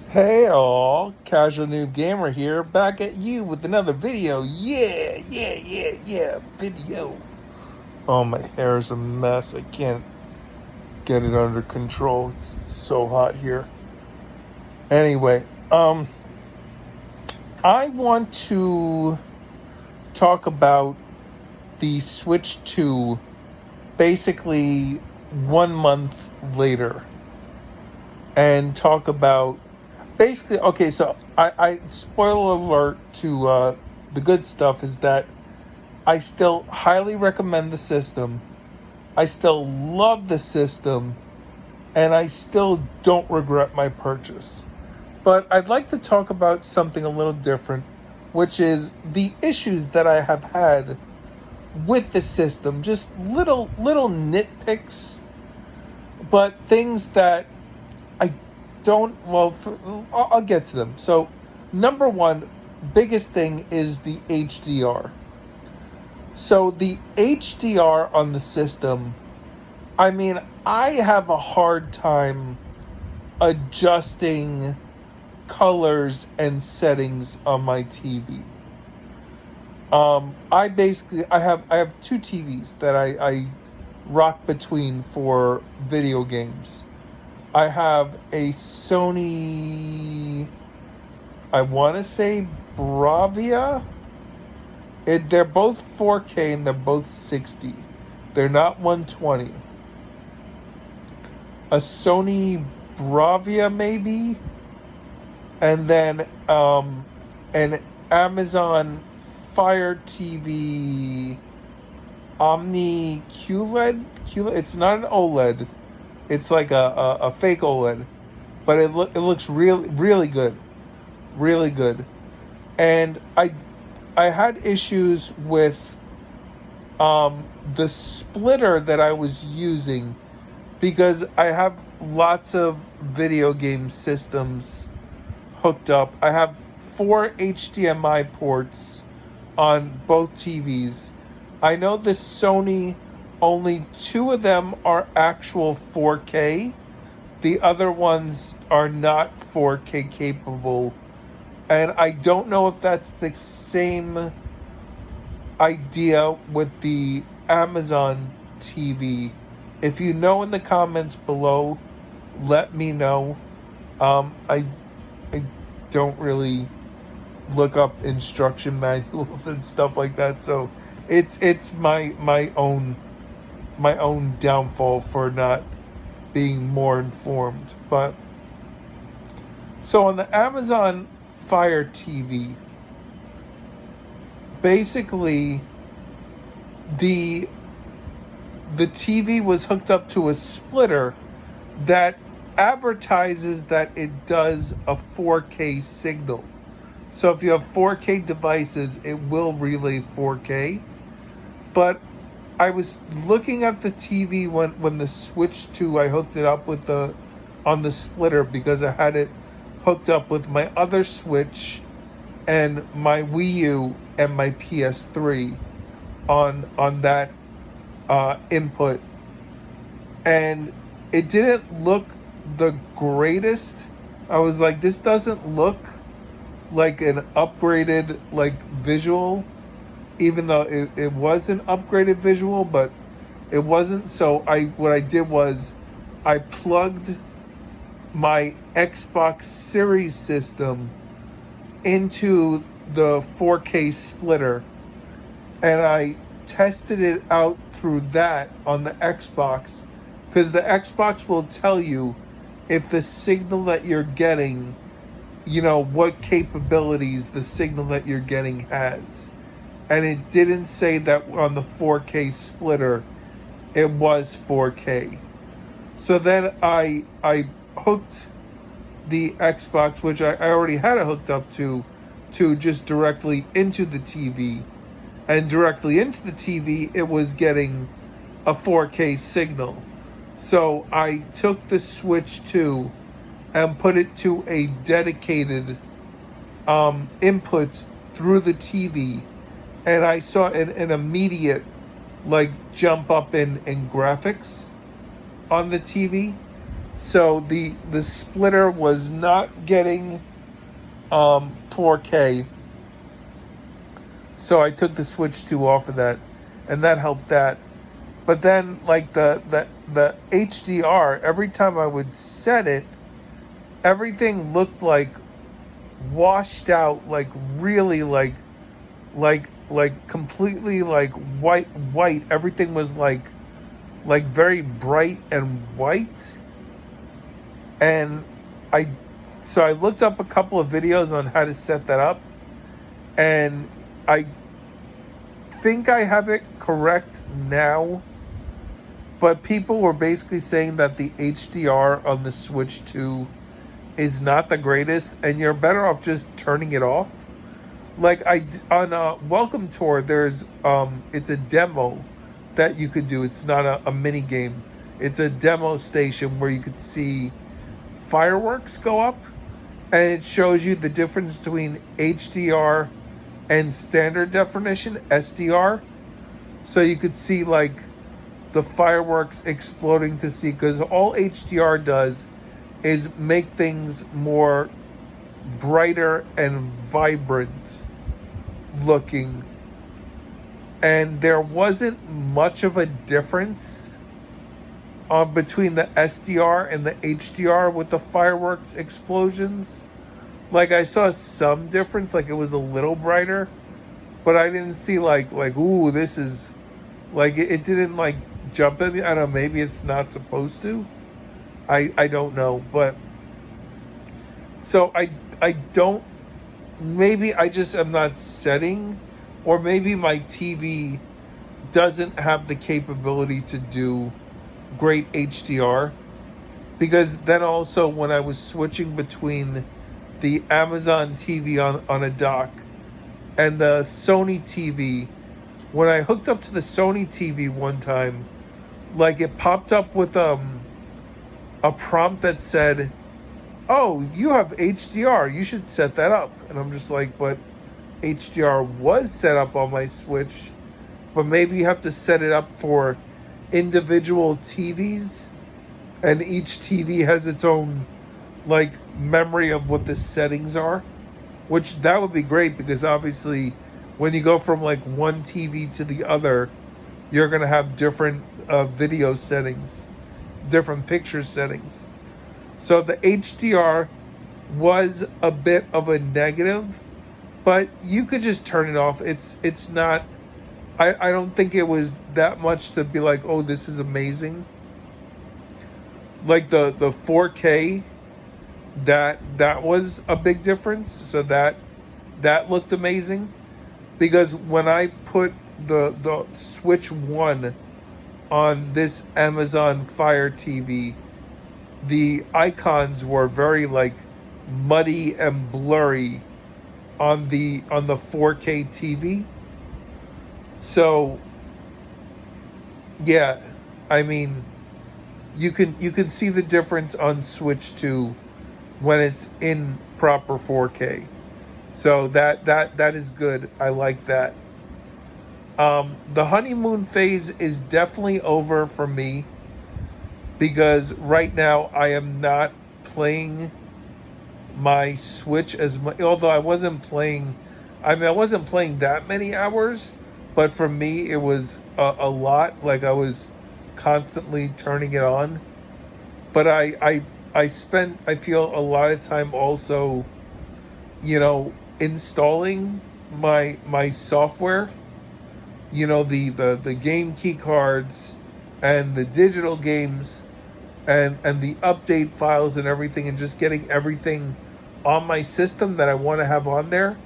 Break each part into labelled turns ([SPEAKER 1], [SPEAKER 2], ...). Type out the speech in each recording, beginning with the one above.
[SPEAKER 1] Hey all, Casual Noob Gamer here, back at you with another video. Yeah, video. Oh, my hair is a mess. I can't get it under control. It's so hot here. Anyway, I want to talk about the Switch 2 basically 1 month later and talk about basically, okay, so I spoiler alert to the good stuff is that I still highly recommend the system. I still love the system, and I still don't regret my purchase. But I'd like to talk about something a little different, which is the issues that I have had with the system. Just little nitpicks, but things that I don't. Well, I'll get to them. So, number one, biggest thing is the HDR. So the HDR on the system, I mean, I have a hard time adjusting colors and settings on my TV. I have two TVs that I rock between for video games. I have a Sony, I want to say Bravia. They're both 4K and they're both 60. They're not 120. A Sony Bravia maybe, and then an Amazon Fire TV Omni QLED. QLED. It's not an OLED. It's like a fake OLED, but it looks really good, really good. And I had issues with the splitter that I was using because I have lots of video game systems hooked up. I have four HDMI ports on both TVs. I know the Sony, only two of them are actual 4K. The other ones are not 4K capable. And I don't know if that's the same idea with the Amazon TV. If you know in the comments below, let me know. I don't really look up instruction manuals and stuff like that, so it's my own downfall for not being more informed. But so on the Amazon Fire TV, basically the the TV was hooked up to a splitter that advertises that it does a 4K signal. So if you have 4K devices, it will relay 4K. But I was looking at the TV when the Switch 2, I hooked it up with the on the splitter because I had it hooked up with my other Switch and my Wii U and my PS3 on that input, and it didn't look the greatest. I was like, this doesn't look like an upgraded like visual, even though it was an upgraded visual, but it wasn't. So what I did was I plugged my Xbox Series system into the 4K splitter, and I tested it out through that on the Xbox, because the Xbox will tell you if the signal that you're getting, what capabilities the signal that you're getting has. And it didn't say that on the 4K splitter it was 4K. So then I hooked the Xbox, which I already had it hooked up to just directly into the TV. And directly into the TV, it was getting a 4K signal. So I took the Switch 2 and put it to a dedicated input through the TV. And I saw an immediate jump up in graphics on the TV. So the splitter was not getting 4K, so I took the Switch 2 off of that, and that helped that. But then, like the HDR, every time I would set it, everything looked like washed out, like really like completely like white. Everything was like very bright and white. And I so I looked up a couple of videos on how to set that up, and I think I have it correct now. But people were basically saying that the HDR on the Switch 2 is not the greatest, and you're better off just turning it off. Like on a Welcome Tour, there's it's a demo that you could do. It's not a mini game. It's a demo station where you could see fireworks go up, and it shows you the difference between HDR and standard definition SDR. So you could see like the fireworks exploding to see, because all HDR does is make things more brighter and vibrant looking, and there wasn't much of a difference between the SDR and the HDR with the fireworks explosions. Like I saw some difference, like it was a little brighter, but I didn't see like ooh, this is like it didn't like jump at me. I don't know, maybe it's not supposed to. I don't know, but so I don't, maybe I just am not setting, or maybe my TV doesn't have the capability to do great HDR, because then also when I was switching between the Amazon TV on a dock and the Sony TV, when I hooked up to the Sony TV one time, like it popped up with a prompt that said, "Oh, you have HDR. You should set that up." And I'm just like, "But HDR was set up on my Switch, but maybe you have to set it up for individual TVs, and each TV has its own like memory of what the settings are." Which that would be great, because obviously when you go from like one TV to the other, you're going to have different video settings, different picture settings. So the HDR was a bit of a negative, but you could just turn it off. It's not, I don't think it was that much to be like, oh, this is amazing. Like the 4K, that was a big difference. So that looked amazing, because when I put the Switch 1 on this Amazon Fire TV, the icons were very like muddy and blurry on the 4K TV. So yeah, I mean, you can see the difference on Switch 2 when it's in proper 4K. So that is good. I like that. The honeymoon phase is definitely over for me, because right now I am not playing my Switch as much. Although I wasn't playing, I mean, I wasn't playing that many hours, but for me it was a lot. Like I was constantly turning it on. But I spent, I feel, a lot of time also, installing my software. The game key cards and the digital games and the update files and everything, and just getting everything on my system that I want to have on there.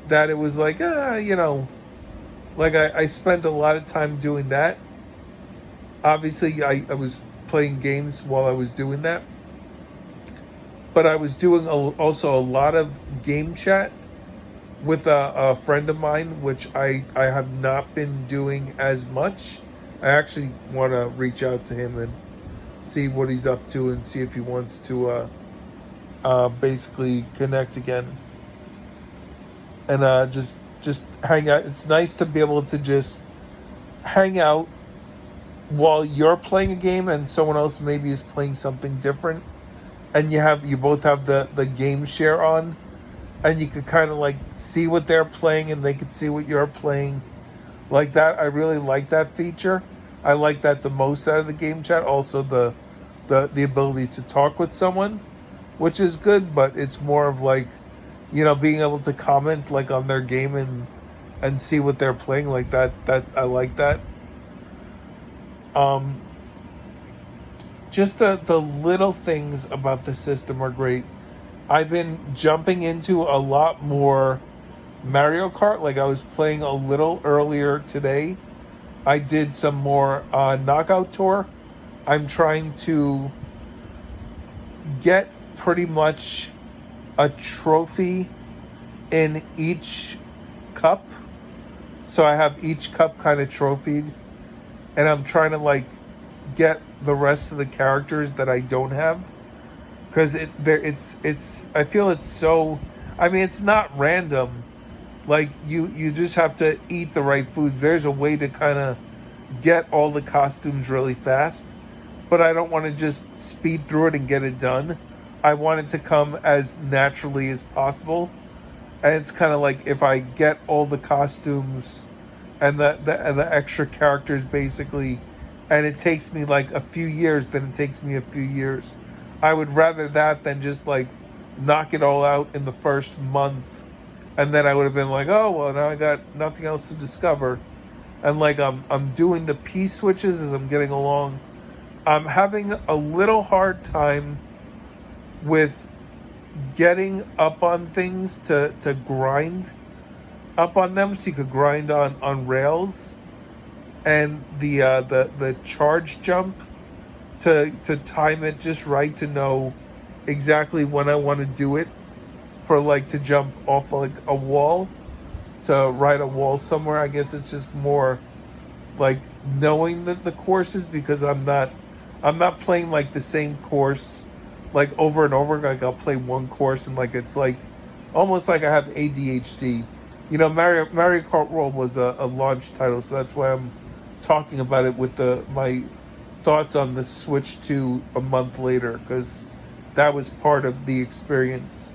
[SPEAKER 1] That it was like, like I spent a lot of time doing that. Obviously, I was playing games while I was doing that, but I was doing also a lot of game chat with a friend of mine, which I have not been doing as much. I actually want to reach out to him and see what he's up to, and see if he wants to basically connect again, and just hang out. It's nice to be able to just hang out while you're playing a game and someone else maybe is playing something different, and you both have the game share on, and you could kind of like see what they're playing and they could see what you're playing, like that. I really like that feature. I like that the most out of the game chat. Also the ability to talk with someone, which is good, but it's more of like, being able to comment like on their game and see what they're playing, like that. That I like that. Um, just the little things about the system are great. I've been jumping into a lot more Mario Kart. Like I was playing a little earlier today. I did some more Knockout Tour. I'm trying to get pretty much a trophy in each cup. So I have each cup kind of trophied, and I'm trying to like get the rest of the characters that I don't have, because it's I feel it's so, I mean, it's not random. Like you just have to eat the right foods. There's a way to kind of get all the costumes really fast, but I don't want to just speed through it and get it done. I want it to come as naturally as possible. And it's kind of like, if I get all the costumes and the extra characters basically, and it takes me like a few years, then it takes me a few years. I would rather that than just like knock it all out in the first month, and then I would have been like, oh well, now I got nothing else to discover. And like I'm doing the P switches as I'm getting along. I'm having a little hard time with getting up on things to grind up on them, so you could grind on rails, and the charge jump to time it just right, to know exactly when I want to do it, for like to jump off like a wall, to ride a wall somewhere. I guess it's just more like knowing the courses, because I'm not playing like the same course like over and over. Like I'll play one course and like it's like almost like I have ADHD. Mario Kart World was a launch title, so that's why I'm talking about it with my thoughts on the Switch 2 a month later, because that was part of the experience.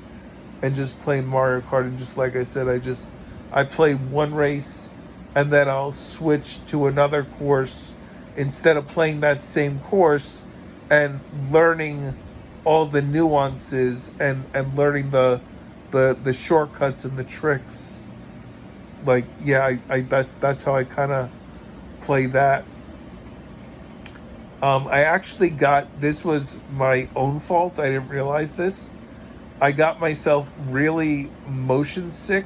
[SPEAKER 1] And just playing Mario Kart, and just like I said, I play one race and then I'll switch to another course instead of playing that same course and learning all the nuances and learning the shortcuts and the tricks. Like, yeah, that's how I kind of play that. I actually this was my own fault. I didn't realize this. I got myself really motion sick,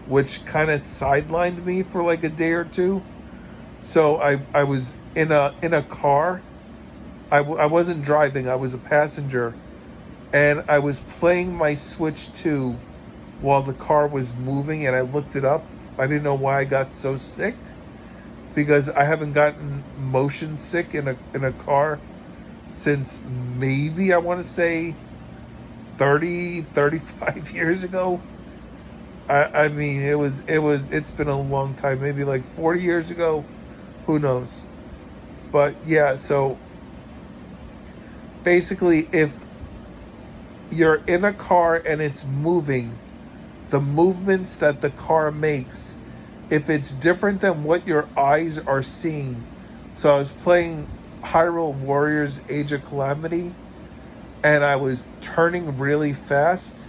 [SPEAKER 1] which kind of sidelined me for like a day or two. So I was in a car. I wasn't driving. I was a passenger, and I was playing my Switch 2 while the car was moving, and I looked it up. I didn't know why I got so sick, because I haven't gotten motion sick in a car since maybe, I want to say, 35 years ago. I mean, it's been a long time, maybe like 40 years ago, who knows. But yeah, so basically, if you're in a car and it's moving, the movements that the car makes, if it's different than what your eyes are seeing. So I was playing Hyrule Warriors Age of Calamity, and I was turning really fast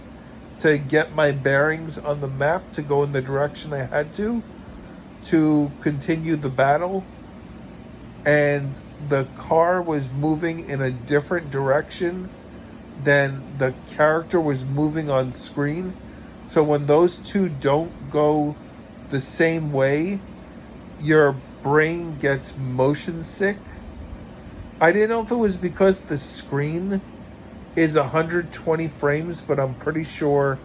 [SPEAKER 1] to get my bearings on the map to go in the direction I had to continue the battle. And the car was moving in a different direction than the character was moving on screen. So when those two don't go the same way, your brain gets motion sick. I didn't know if it was because the screen is 120 frames, but I'm pretty sure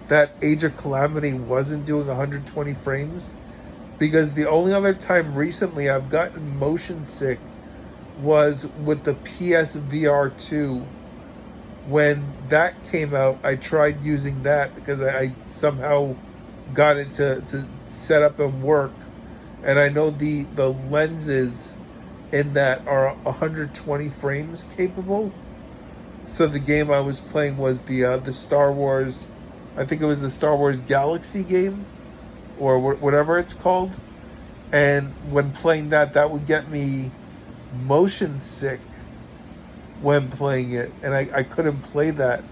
[SPEAKER 1] that Age of Calamity wasn't doing 120 frames, because the only other time recently I've gotten motion sick was with the PSVR 2. When that came out, I tried using that because I somehow got it to set up and work, and I know the lenses in that are 120 frames capable. So the game I was playing was the Star Wars, I think it was the Star Wars Galaxy game, or whatever it's called. And when playing that, that would get me motion sick when playing it, and I couldn't play that.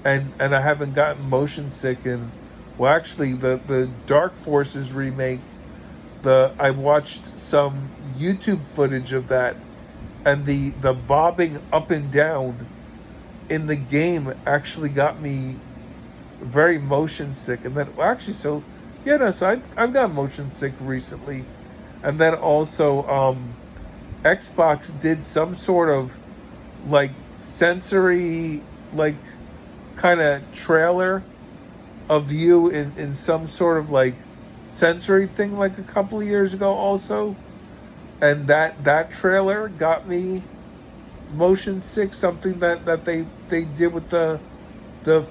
[SPEAKER 1] And I haven't gotten motion sick in, well, actually, the Dark Forces remake, I watched some YouTube footage of that, and the bobbing up and down in the game actually got me very motion sick. And then, well, actually, so yeah, no, so I've got motion sick recently. And then also, Xbox did some sort of like sensory, like, kind of trailer of you in some sort of like sensory thing like a couple of years ago also. And that trailer got me motion sick, something that they did with the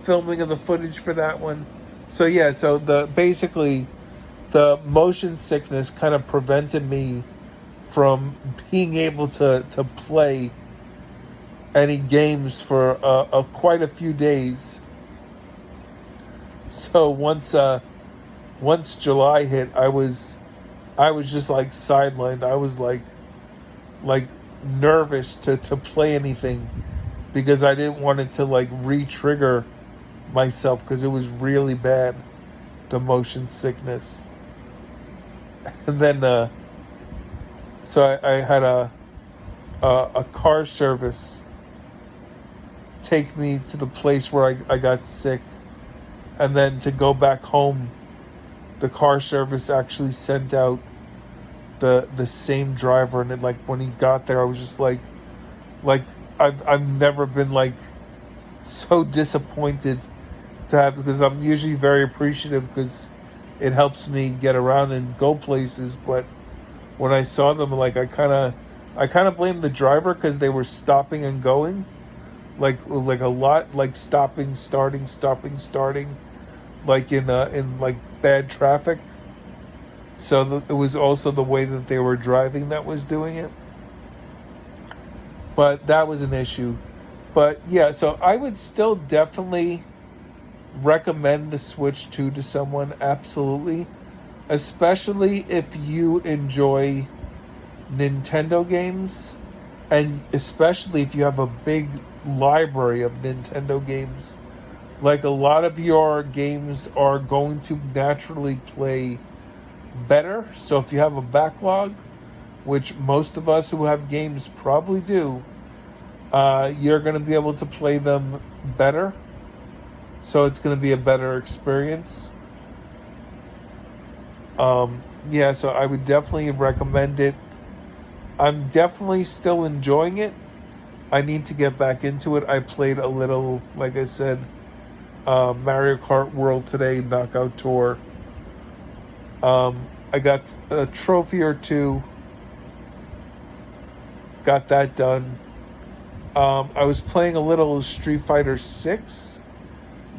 [SPEAKER 1] filming of the footage for that one. So yeah, so the basically the motion sickness kind of prevented me from being able to play any games for quite a few days. So once July hit, I was just like sidelined. I was like nervous to play anything because I didn't want it to like re-trigger myself because it was really bad, the motion sickness. And then so I had a car service take me to the place where I got sick, and then to go back home, the car service actually sent out the same driver. And it, like, when he got there, I was just like I've never been like so disappointed to have, because I'm usually very appreciative because it helps me get around and go places. But when I saw them, like, I kind of blamed the driver because they were stopping and going, like a lot, like stopping, starting, like in like bad traffic. So it was also the way that they were driving that was doing it. But that was an issue. But yeah, so I would still definitely recommend the Switch 2 to someone, absolutely. Especially if you enjoy Nintendo games, and especially if you have a big library of Nintendo games. Like, a lot of your games are going to naturally play better. So if you have a backlog, which most of us who have games probably do, you're going to be able to play them better. So it's going to be a better experience. Yeah, so I would definitely recommend it. I'm definitely still enjoying it. I need to get back into it. I played a little, like I said, Mario Kart World today, Knockout Tour. I got a trophy or two. Got that done. I was playing a little Street Fighter 6,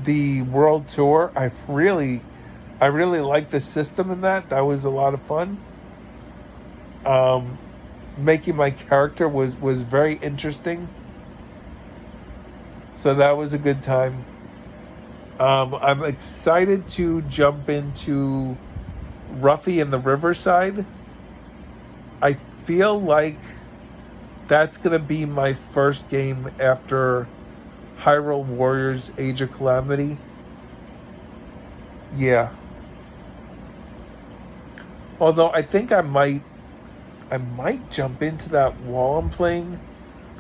[SPEAKER 1] the World Tour. I really liked the system in that. That was a lot of fun. Making my character was very interesting. So that was a good time. I'm excited to jump into Ruffy in the Riverside. I feel like that's going to be my first game after Hyrule Warriors Age of Calamity. Yeah. Although I think I might jump into that while I'm playing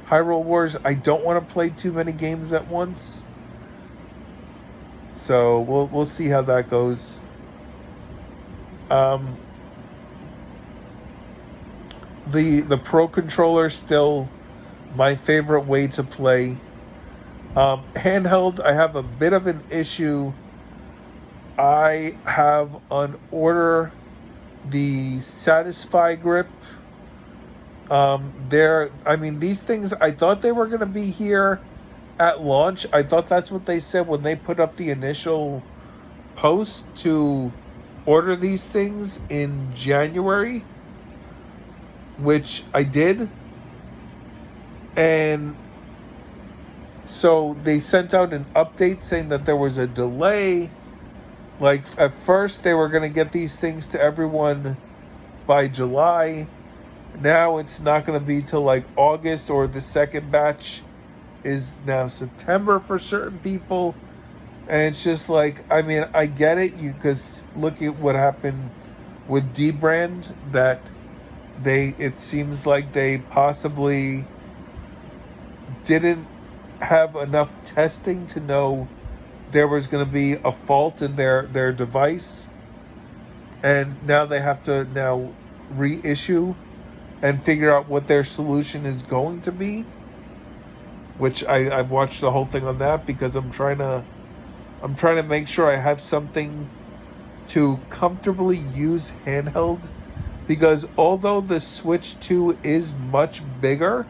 [SPEAKER 1] Hyrule Wars. I don't want to play too many games at once. So we'll see how that goes. The Pro Controller still my favorite way to play. Handheld, I have a bit of an issue. I have on order the Satisfy grip. These things, I thought they were going to be here at launch. I thought that's what they said when they put up the initial post to order these things in January. which I did. And so they sent out an update saying that there was a delay. Like, at first they were going to get these things to everyone by July. Now it's not going to be till like August, or the second batch is now September for certain people. And it's just like, I mean, I get it, because look at what happened with Dbrand, that it seems like they possibly didn't have enough testing to know there was going to be a fault in their device, and now they have to now reissue and figure out what their solution is going to be, which I watched the whole thing on that, because I'm trying to make sure I have something to comfortably use handheld, because although the Switch 2 is much bigger,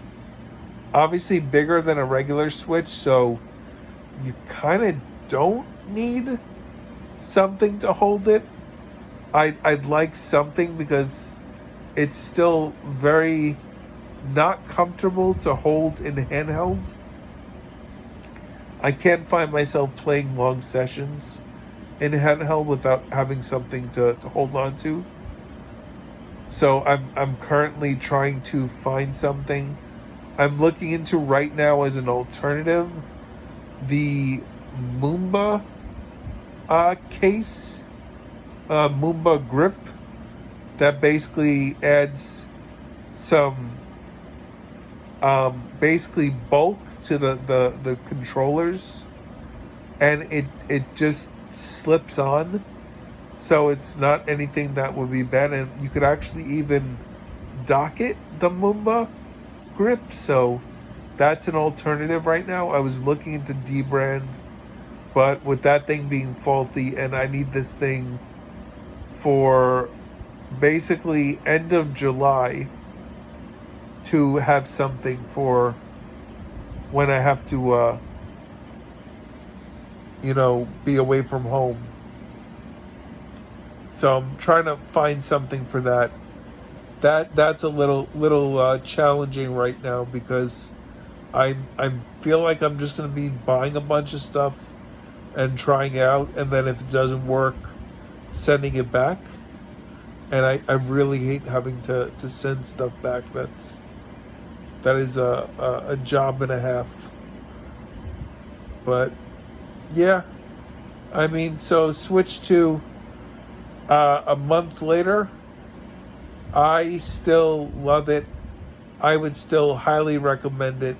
[SPEAKER 1] obviously bigger than a regular Switch, so you kind of don't need something to hold it. I'd like something, because it's still very not comfortable to hold in handheld. I can't find myself playing long sessions in handheld without having something to hold on to. So I'm currently trying to find something. I'm looking into right now as an alternative the Moomba case, Moomba grip, that basically adds some basically bulk to the controllers, and it just slips on, so it's not anything that would be bad, and you could actually even dock it, the Moomba grip, so that's an alternative right now. I was looking into Dbrand, but with that thing being faulty, and I need this thing for basically end of July to have something for when I have to be away from home. So I'm trying to find something for that. That's a little challenging right now, because I feel like I'm just going to be buying a bunch of stuff and trying it out, and then if it doesn't work, sending it back. And I really hate having to send stuff back. That is a job and a half. But yeah, I mean, so Switch 2, a month later, I still love it. I would still highly recommend it.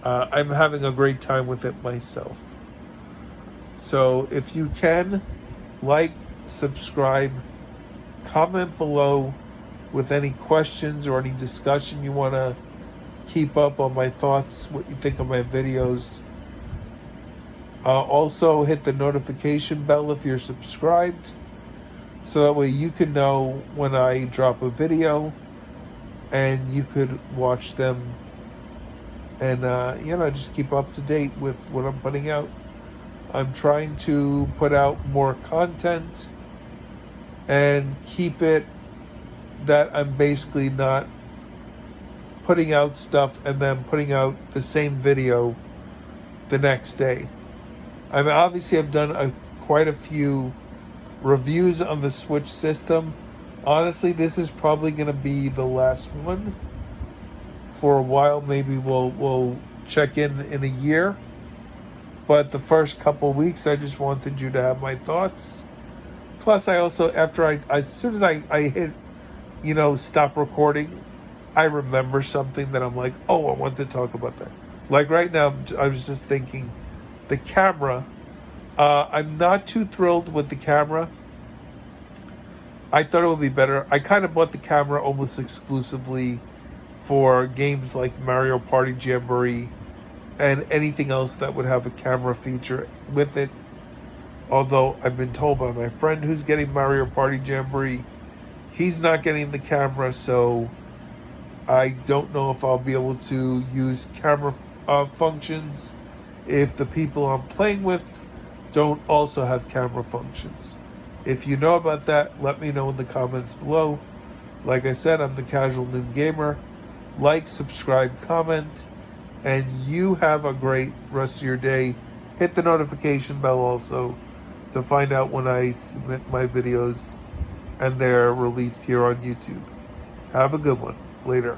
[SPEAKER 1] I'm having a great time with it myself. So if you can, like, subscribe, comment below with any questions or any discussion you want to keep up on my thoughts, what you think of my videos. Also hit the notification bell if you're subscribed, so that way you can know when I drop a video and you could watch them and just keep up to date with what I'm putting out. I'm trying to put out more content and keep it that I'm basically not putting out stuff and then putting out the same video the next day. I mean, obviously I've done quite a few reviews on the Switch system. Honestly, this is probably going to be the last one for a while. Maybe we'll check in a year. But the first couple weeks, I just wanted you to have my thoughts. Plus, I also, as soon as I hit, stop recording, I remember something that I'm like, oh, I want to talk about that. Like right now, I was just thinking, the camera. I'm not too thrilled with the camera. I thought it would be better. I kind of bought the camera almost exclusively for games like Mario Party Jamboree and anything else that would have a camera feature with it. Although I've been told by my friend who's getting Mario Party Jamboree, he's not getting the camera, so I don't know if I'll be able to use camera functions if the people I'm playing with don't also have camera functions. If you know about that, let me know in the comments below. Like I said, I'm the Casual Noon Gamer. Like, subscribe, comment, and you have a great rest of your day. Hit the notification bell also to find out when I submit my videos and they're released here on YouTube. Have a good one. Later.